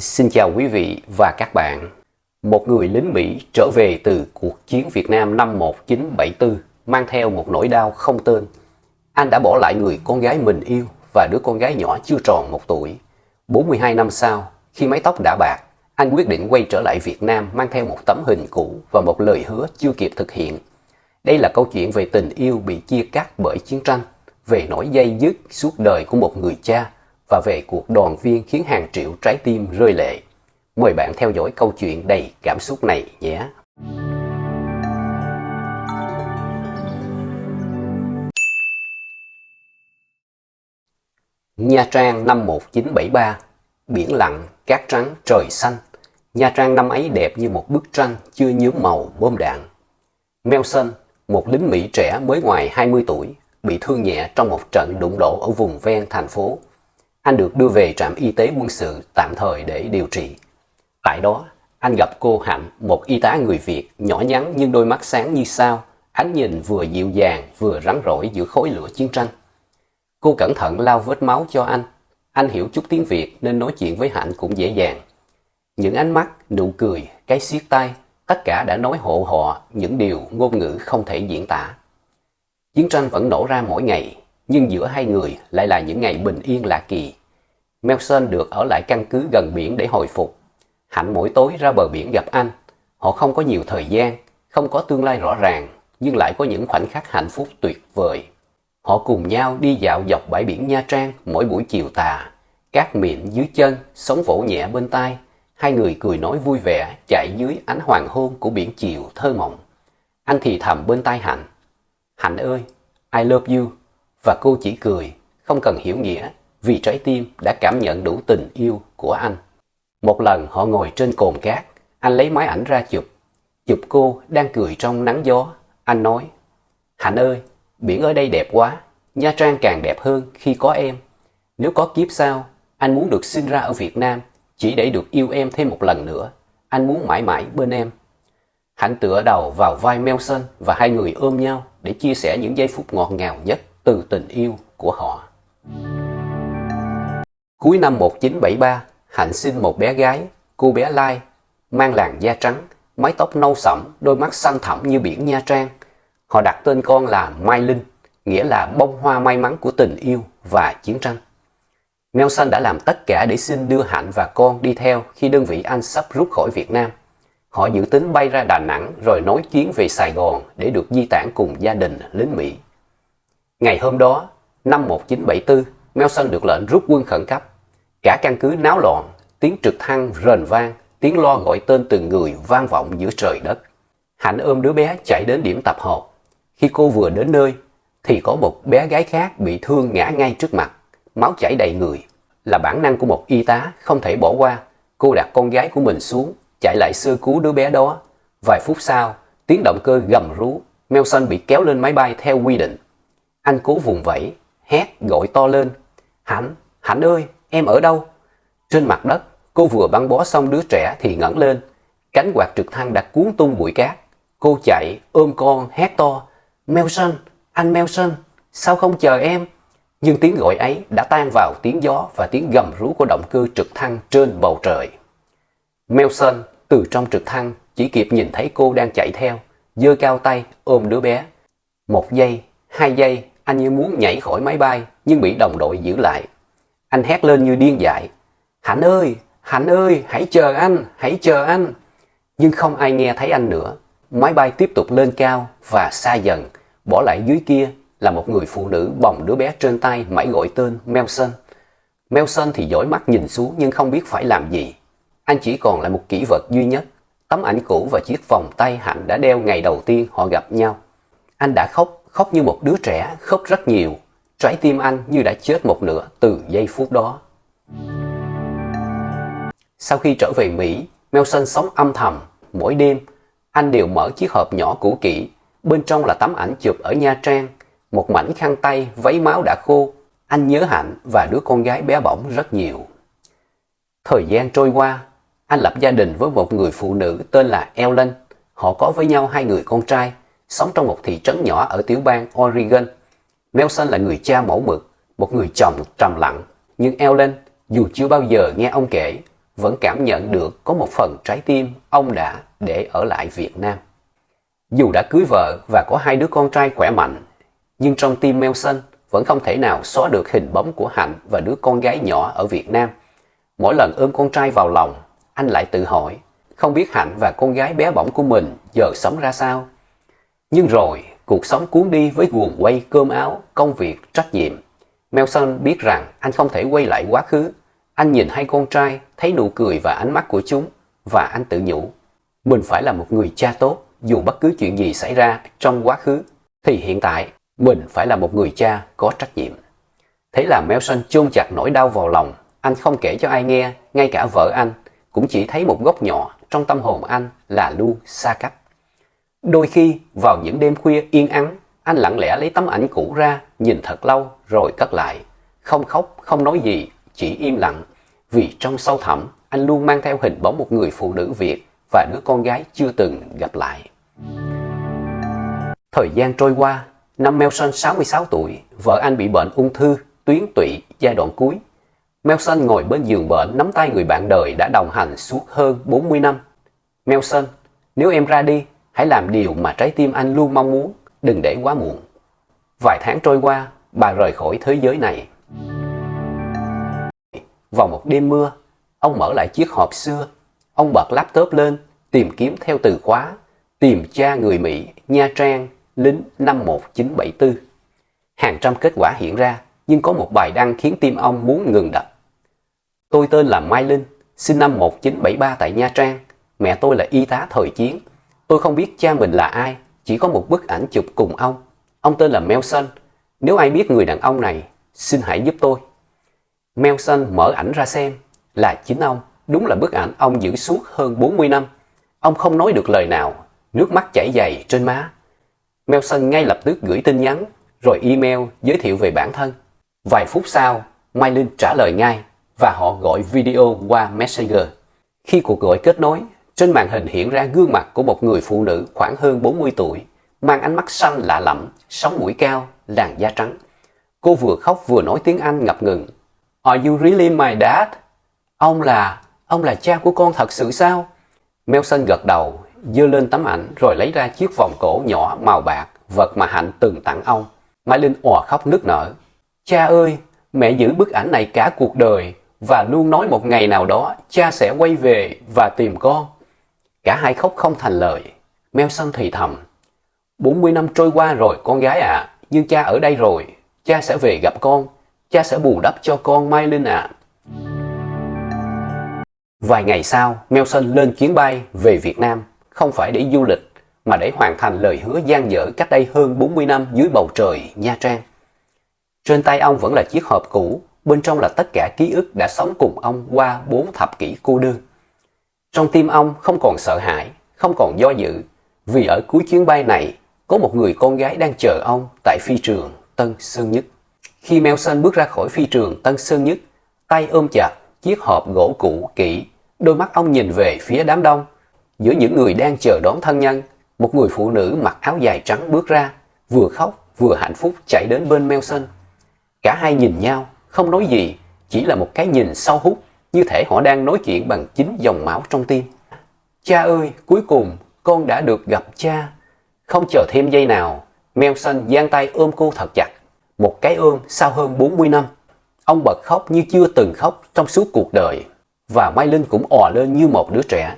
Xin chào quý vị và các bạn. Một người lính Mỹ trở về từ cuộc chiến Việt Nam năm 1974 mang theo một nỗi đau không tên. Anh đã bỏ lại người con gái mình yêu và đứa con gái nhỏ chưa tròn 1 tuổi. 42 năm sau, khi mái tóc đã bạc, anh quyết định quay trở lại Việt Nam mang theo một tấm hình cũ và một lời hứa chưa kịp thực hiện. Đây là câu chuyện về tình yêu bị chia cắt bởi chiến tranh, về nỗi day dứt suốt đời của một người cha và về cuộc đoàn viên khiến hàng triệu trái tim rơi lệ. Mời bạn theo dõi câu chuyện đầy cảm xúc này nhé. Nha Trang năm 1973, biển lặng, cát trắng, trời xanh. Nha Trang năm ấy đẹp như một bức tranh chưa nhuốm màu bom đạn. Melson, một lính Mỹ trẻ mới ngoài 20 tuổi, bị thương nhẹ trong một trận đụng độ ở vùng ven thành phố. Anh được đưa về trạm y tế quân sự tạm thời để điều trị. Tại đó, anh gặp cô Hạnh, một y tá người Việt, nhỏ nhắn nhưng đôi mắt sáng như sao, ánh nhìn vừa dịu dàng vừa rắn rỏi giữa khói lửa chiến tranh. Cô cẩn thận lau vết máu cho anh. Anh hiểu chút tiếng Việt nên nói chuyện với Hạnh cũng dễ dàng. Những ánh mắt, nụ cười, cái siết tay, tất cả đã nói hộ họ những điều ngôn ngữ không thể diễn tả. Chiến tranh vẫn nổ ra mỗi ngày, nhưng giữa hai người lại là những ngày bình yên lạ kỳ. Melson được ở lại căn cứ gần biển để hồi phục. Hạnh mỗi tối ra bờ biển gặp anh. Họ không có nhiều thời gian, không có tương lai rõ ràng, nhưng lại có những khoảnh khắc hạnh phúc tuyệt vời. Họ cùng nhau đi dạo dọc bãi biển Nha Trang mỗi buổi chiều tà. Cát mịn dưới chân, sóng vỗ nhẹ bên tai. Hai người cười nói vui vẻ chạy dưới ánh hoàng hôn của biển chiều thơ mộng. Anh thì thầm bên tai Hạnh: "Hạnh ơi, I love you." Và cô chỉ cười, không cần hiểu nghĩa, vì trái tim đã cảm nhận đủ tình yêu của anh. Một lần họ ngồi trên cồn cát, anh lấy máy ảnh ra chụp cô đang cười trong nắng gió. Anh nói: "Hạnh ơi, biển ở đây đẹp quá, Nha Trang càng đẹp hơn khi có em. Nếu có kiếp sau, anh muốn được sinh ra ở Việt Nam, chỉ để được yêu em thêm một lần nữa. Anh muốn mãi mãi bên em." Hạnh tựa đầu vào vai Melson và hai người ôm nhau để chia sẻ những giây phút ngọt ngào nhất từ tình yêu của họ. Cuối năm 1973, Hạnh sinh một bé gái, cô bé Lai, mang làn da trắng, mái tóc nâu sẫm, đôi mắt xanh thẳm như biển Nha Trang. Họ đặt tên con là Mai Linh, nghĩa là bông hoa may mắn của tình yêu và chiến tranh. Melson đã làm tất cả để xin đưa Hạnh và con đi theo khi đơn vị anh sắp rút khỏi Việt Nam. Họ dự tính bay ra Đà Nẵng rồi nối chuyến về Sài Gòn để được di tản cùng gia đình lính Mỹ. Ngày hôm đó, năm 1974, Melson được lệnh rút quân khẩn cấp. Cả căn cứ náo loạn, tiếng trực thăng rền vang, tiếng loa gọi tên từng người vang vọng giữa trời đất. Hạnh ôm đứa bé chạy đến điểm tập hợp. Khi cô vừa đến nơi, thì có một bé gái khác bị thương ngã ngay trước mặt, máu chảy đầy người. Là bản năng của một y tá không thể bỏ qua, cô đặt con gái của mình xuống, chạy lại sơ cứu đứa bé đó. Vài phút sau, tiếng động cơ gầm rú, Melson bị kéo lên máy bay theo quy định. Anh cố vùng vẫy, hét gọi to lên: "Hạnh, Hạnh ơi, em ở đâu?" Trên mặt đất, cô vừa băng bó xong đứa trẻ thì ngẩng lên. Cánh quạt trực thăng đã cuốn tung bụi cát. Cô chạy, ôm con, hét to: "Melson, anh Melson, sao không chờ em?" Nhưng tiếng gọi ấy đã tan vào tiếng gió và tiếng gầm rú của động cơ trực thăng trên bầu trời. Melson từ trong trực thăng chỉ kịp nhìn thấy cô đang chạy theo, giơ cao tay ôm đứa bé. 1 giây, 2 giây, anh như muốn nhảy khỏi máy bay nhưng bị đồng đội giữ lại. Anh hét lên như điên dại: Hạnh ơi, hãy chờ anh, hãy chờ anh." Nhưng không ai nghe thấy anh nữa. Máy bay tiếp tục lên cao và xa dần, bỏ lại dưới kia là một người phụ nữ bồng đứa bé trên tay mãi gọi tên Melson. Melson thì dõi mắt nhìn xuống nhưng không biết phải làm gì. Anh chỉ còn lại một kỷ vật duy nhất, tấm ảnh cũ và chiếc vòng tay Hạnh đã đeo ngày đầu tiên họ gặp nhau. Anh đã khóc như một đứa trẻ, khóc rất nhiều. Trái tim anh như đã chết một nửa từ giây phút đó. Sau khi trở về Mỹ, Melson sống âm thầm. Mỗi đêm, anh đều mở chiếc hộp nhỏ cũ kỹ. Bên trong là tấm ảnh chụp ở Nha Trang, một mảnh khăn tay, váy máu đã khô. Anh nhớ Hạnh và đứa con gái bé bỏng rất nhiều. Thời gian trôi qua, anh lập gia đình với một người phụ nữ tên là Ellen. Họ có với nhau 2 người con trai, sống trong một thị trấn nhỏ ở tiểu bang Oregon. Melson là người cha mẫu mực, một người chồng trầm lặng. Nhưng Ellen, dù chưa bao giờ nghe ông kể, vẫn cảm nhận được có một phần trái tim ông đã để ở lại Việt Nam. Dù đã cưới vợ và có 2 đứa con trai khỏe mạnh, nhưng trong tim Melson vẫn không thể nào xóa được hình bóng của Hạnh và đứa con gái nhỏ ở Việt Nam. Mỗi lần ôm con trai vào lòng, anh lại tự hỏi, không biết Hạnh và con gái bé bỏng của mình giờ sống ra sao. Nhưng rồi, cuộc sống cuốn đi với guồng quay cơm áo, công việc, trách nhiệm. Melson biết rằng anh không thể quay lại quá khứ. Anh nhìn 2 con trai, thấy nụ cười và ánh mắt của chúng, và anh tự nhủ, mình phải là một người cha tốt, dù bất cứ chuyện gì xảy ra trong quá khứ, thì hiện tại mình phải là một người cha có trách nhiệm. Thế là Melson chôn chặt nỗi đau vào lòng. Anh không kể cho ai nghe, ngay cả vợ anh cũng chỉ thấy một góc nhỏ trong tâm hồn anh là luôn xa cách. Đôi khi vào những đêm khuya yên ắng, anh lặng lẽ lấy tấm ảnh cũ ra, nhìn thật lâu rồi cất lại. Không khóc, không nói gì, chỉ im lặng. Vì trong sâu thẳm, anh luôn mang theo hình bóng một người phụ nữ Việt và đứa con gái chưa từng gặp lại. Thời gian trôi qua, năm Melson 66 tuổi, vợ anh bị bệnh ung thư, tuyến tụy giai đoạn cuối. Melson ngồi bên giường bệnh nắm tay người bạn đời đã đồng hành suốt hơn 40 năm. Melson, nếu em ra đi, hãy làm điều mà trái tim anh luôn mong muốn, đừng để quá muộn. Vài tháng trôi qua, bà rời khỏi thế giới này. Vào một đêm mưa, ông mở lại chiếc hộp xưa. Ông bật laptop lên, tìm kiếm theo từ khóa, tìm cha người Mỹ, Nha Trang, lính năm 1974. Hàng trăm kết quả hiện ra, nhưng có một bài đăng khiến tim ông muốn ngừng đập. Tôi tên là Mai Linh, sinh năm 1973 tại Nha Trang. Mẹ tôi là y tá thời chiến. Tôi không biết cha mình là ai, chỉ có một bức ảnh chụp cùng ông. Ông tên là Melson. Nếu ai biết người đàn ông này, xin hãy giúp tôi. Melson mở ảnh ra xem, là chính ông. Đúng là bức ảnh ông giữ suốt hơn 40 năm. Ông không nói được lời nào, nước mắt chảy dày trên má. Melson ngay lập tức gửi tin nhắn, rồi email giới thiệu về bản thân. Vài phút sau, Mai Linh trả lời ngay và họ gọi video qua Messenger. Khi cuộc gọi kết nối, trên màn hình hiện ra gương mặt của một người phụ nữ khoảng hơn 40 tuổi, mang ánh mắt xanh lạ lẫm, sống mũi cao, làn da trắng. Cô vừa khóc vừa nói tiếng Anh ngập ngừng. Are you really my dad? Ông là cha của con thật sự sao? Melson gật đầu, giơ lên tấm ảnh rồi lấy ra chiếc vòng cổ nhỏ màu bạc, vật mà Hạnh từng tặng ông. Mai Linh òa khóc nức nở. Cha ơi, mẹ giữ bức ảnh này cả cuộc đời và luôn nói một ngày nào đó cha sẽ quay về và tìm con. Cả hai khóc không thành lời. Melson thì thầm. 40 năm trôi qua rồi con gái ạ, nhưng cha ở đây rồi. Cha sẽ về gặp con. Cha sẽ bù đắp cho con Mai Linh ạ. Vài ngày sau, Melson lên chuyến bay về Việt Nam, không phải để du lịch, mà để hoàn thành lời hứa dang dở cách đây hơn 40 năm dưới bầu trời Nha Trang. Trên tay ông vẫn là chiếc hộp cũ, bên trong là tất cả ký ức đã sống cùng ông qua 4 thập kỷ cô đơn. Trong tim ông không còn sợ hãi, không còn do dự, vì ở cuối chuyến bay này có một người con gái đang chờ ông tại phi trường Tân Sơn Nhất. Khi Melson bước ra khỏi phi trường Tân Sơn Nhất, tay ôm chặt chiếc hộp gỗ cũ kỹ, đôi mắt ông nhìn về phía đám đông. Giữa những người đang chờ đón thân nhân, một người phụ nữ mặc áo dài trắng bước ra, vừa khóc vừa hạnh phúc chạy đến bên Melson. Cả hai nhìn nhau, không nói gì, chỉ là một cái nhìn sâu hút, như thể họ đang nói chuyện bằng chính dòng máu trong tim. Cha ơi, cuối cùng con đã được gặp cha. Không chờ thêm giây nào, Melson giang tay ôm cô thật chặt. Một cái ôm sau hơn 40 năm. Ông bật khóc như chưa từng khóc trong suốt cuộc đời. Và Mai Linh cũng òa lên như một đứa trẻ.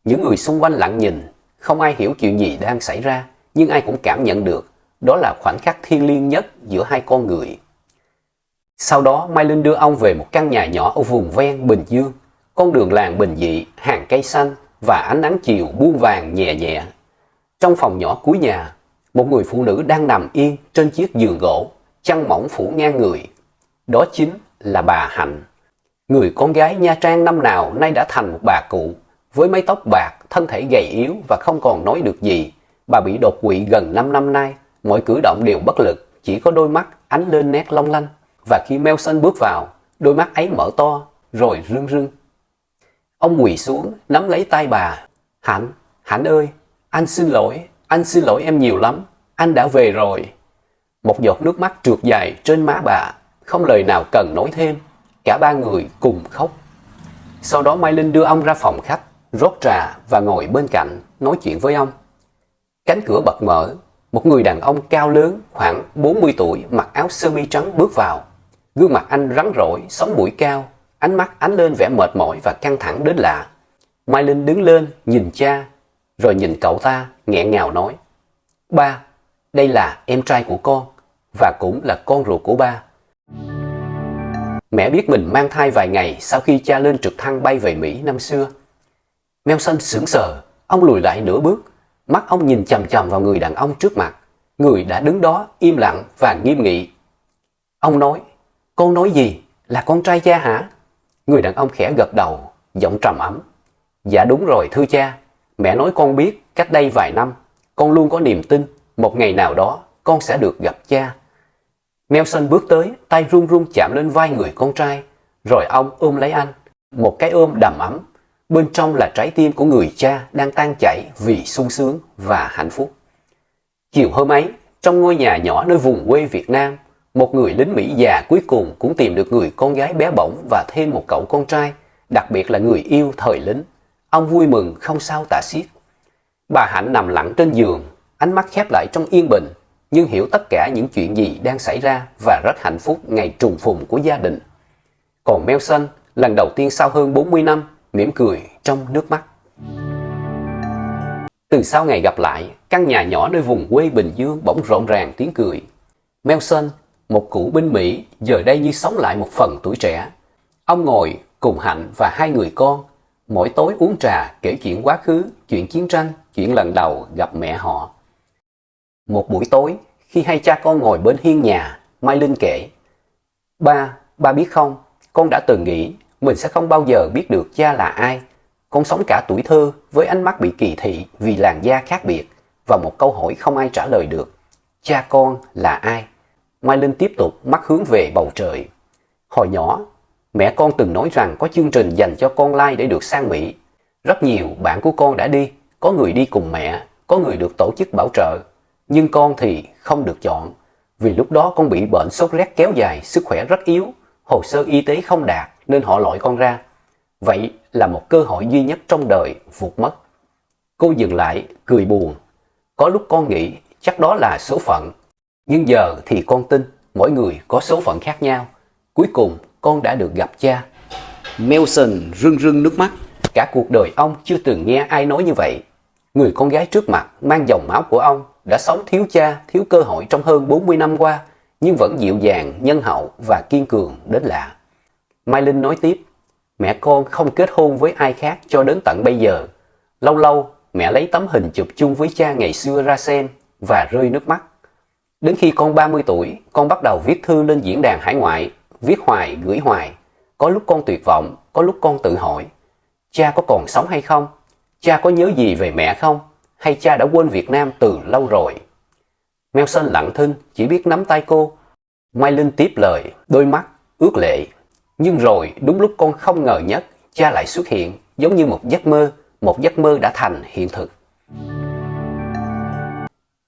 Những người xung quanh lặng nhìn, không ai hiểu chuyện gì đang xảy ra, nhưng ai cũng cảm nhận được đó là khoảnh khắc thiêng liêng nhất giữa hai con người. Sau đó Mai Linh đưa ông về một căn nhà nhỏ ở vùng ven Bình Dương. Con đường làng bình dị, hàng cây xanh và ánh nắng chiều buông vàng nhẹ nhẹ. Trong phòng nhỏ cuối nhà, một người phụ nữ đang nằm yên trên chiếc giường gỗ, chăn mỏng phủ ngang người. Đó chính là bà Hạnh. Người con gái Nha Trang năm nào nay đã thành một bà cụ, với mái tóc bạc, thân thể gầy yếu và không còn nói được gì. Bà bị đột quỵ gần 5 năm nay, mọi cử động đều bất lực, chỉ có đôi mắt ánh lên nét long lanh. Và khi Melson bước vào, đôi mắt ấy mở to, rồi rưng rưng. Ông quỳ xuống, nắm lấy tay bà. Hạnh ơi, anh xin lỗi em nhiều lắm, anh đã về rồi. Một giọt nước mắt trượt dài trên má bà, không lời nào cần nói thêm. Cả ba người cùng khóc. Sau đó Mai Linh đưa ông ra phòng khách, rót trà và ngồi bên cạnh nói chuyện với ông. Cánh cửa bật mở, một người đàn ông cao lớn khoảng 40 tuổi mặc áo sơ mi trắng bước vào. Gương mặt anh rắn rỏi, sống mũi cao, ánh mắt ánh lên vẻ mệt mỏi và căng thẳng đến lạ. Mai Linh đứng lên nhìn cha, rồi nhìn cậu ta nghẹn ngào nói: "Ba, đây là em trai của con và cũng là con ruột của ba." Mẹ biết mình mang thai vài ngày sau khi cha lên trực thăng bay về Mỹ năm xưa. Melson sững sờ, ông lùi lại nửa bước, mắt ông nhìn chằm chằm vào người đàn ông trước mặt, người đã đứng đó im lặng và nghiêm nghị. Ông nói: "Con nói gì? Là con trai cha hả?" Người đàn ông khẽ gật đầu, giọng trầm ấm: "Dạ đúng rồi thưa cha, mẹ nói con biết cách đây vài năm, con luôn có niềm tin một ngày nào đó con sẽ được gặp cha." Melson bước tới, tay run run chạm lên vai người con trai, rồi ông ôm lấy anh, một cái ôm đầm ấm. Bên trong là trái tim của người cha đang tan chảy vì sung sướng và hạnh phúc. Chiều hôm ấy, trong ngôi nhà nhỏ nơi vùng quê Việt Nam, một người lính Mỹ già cuối cùng cũng tìm được người con gái bé bỏng và thêm một cậu con trai, đặc biệt là người yêu thời lính. Ông vui mừng không sao tả xiết. Bà Hạnh nằm lặng trên giường, ánh mắt khép lại trong yên bình, nhưng hiểu tất cả những chuyện gì đang xảy ra và rất hạnh phúc ngày trùng phùng của gia đình. Còn Melson, lần đầu tiên sau hơn 40 năm, mỉm cười trong nước mắt. Từ sau ngày gặp lại, căn nhà nhỏ nơi vùng quê Bình Dương bỗng rộn ràng tiếng cười. Melson, một cựu binh Mỹ, giờ đây như sống lại một phần tuổi trẻ. Ông ngồi cùng Hạnh và hai người con, mỗi tối uống trà kể chuyện quá khứ, chuyện chiến tranh, chuyện lần đầu gặp mẹ họ. Một buổi tối, khi hai cha con ngồi bên hiên nhà, Mai Linh kể: Ba biết không, con đã từng nghĩ mình sẽ không bao giờ biết được cha là ai. Con sống cả tuổi thơ với ánh mắt bị kỳ thị vì làn da khác biệt và một câu hỏi không ai trả lời được: cha con là ai? Mai Linh tiếp tục, mắt hướng về bầu trời. Hồi nhỏ, mẹ con từng nói rằng có chương trình dành cho con lai để được sang Mỹ. Rất nhiều bạn của con đã đi, có người đi cùng mẹ, có người được tổ chức bảo trợ. Nhưng con thì không được chọn, vì lúc đó con bị bệnh sốt rét kéo dài, sức khỏe rất yếu, hồ sơ y tế không đạt nên họ loại con ra. Vậy là một cơ hội duy nhất trong đời vụt mất. Cô dừng lại, cười buồn. Có lúc con nghĩ chắc đó là số phận. Nhưng giờ thì con tin mỗi người có số phận khác nhau. Cuối cùng con đã được gặp cha. Melson rưng rưng nước mắt. Cả cuộc đời ông chưa từng nghe ai nói như vậy. Người con gái trước mặt mang dòng máu của ông đã sống thiếu cha, thiếu cơ hội trong hơn 40 năm qua, nhưng vẫn dịu dàng, nhân hậu và kiên cường đến lạ. Mai Linh nói tiếp: mẹ con không kết hôn với ai khác cho đến tận bây giờ. Lâu lâu mẹ lấy tấm hình chụp chung với cha ngày xưa ra xem và rơi nước mắt. Đến khi con 30 tuổi, con bắt đầu viết thư lên diễn đàn hải ngoại, viết hoài gửi hoài. Có lúc con tuyệt vọng, có lúc con tự hỏi: cha có còn sống hay không? Cha có nhớ gì về mẹ không? Hay cha đã quên Việt Nam từ lâu rồi? Melson lặng thinh, chỉ biết nắm tay cô. Mai Linh tiếp lời, đôi mắt ướt lệ. Nhưng rồi đúng lúc con không ngờ nhất, cha lại xuất hiện, giống như một giấc mơ đã thành hiện thực.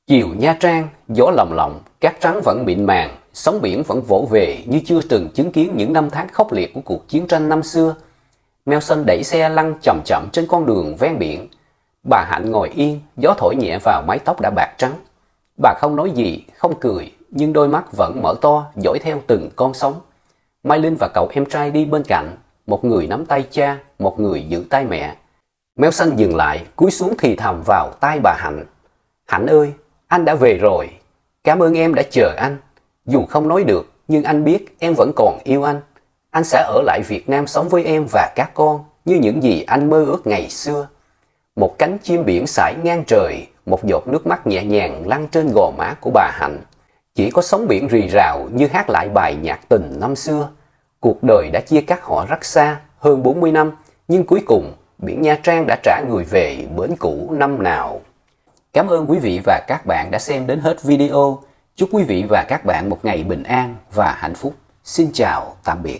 Chiều Nha Trang, gió lồng lộng, cát trắng vẫn mịn màng, sóng biển vẫn vỗ về như chưa từng chứng kiến những năm tháng khốc liệt của cuộc chiến tranh năm xưa. Melson đẩy xe lăn chậm chậm trên con đường ven biển. Bà Hạnh ngồi yên, gió thổi nhẹ vào mái tóc đã bạc trắng. Bà không nói gì, không cười, nhưng đôi mắt vẫn mở to, dõi theo từng con sóng. Mai Linh và cậu em trai đi bên cạnh, một người nắm tay cha, một người giữ tay mẹ. Melson dừng lại, cúi xuống thì thầm vào tai bà Hạnh: Hạnh ơi, anh đã về rồi. Cảm ơn em đã chờ anh. Dù không nói được, nhưng anh biết em vẫn còn yêu anh. Anh sẽ ở lại Việt Nam sống với em và các con như những gì anh mơ ước ngày xưa. Một cánh chim biển sải ngang trời, một giọt nước mắt nhẹ nhàng lăn trên gò má của bà Hạnh. Chỉ có sóng biển rì rào như hát lại bài nhạc tình năm xưa. Cuộc đời đã chia cắt họ rất xa, hơn 40 năm, nhưng cuối cùng biển Nha Trang đã trả người về bến cũ năm nào. Cảm ơn quý vị và các bạn đã xem đến hết video. Chúc quý vị và các bạn một ngày bình an và hạnh phúc. Xin chào, tạm biệt.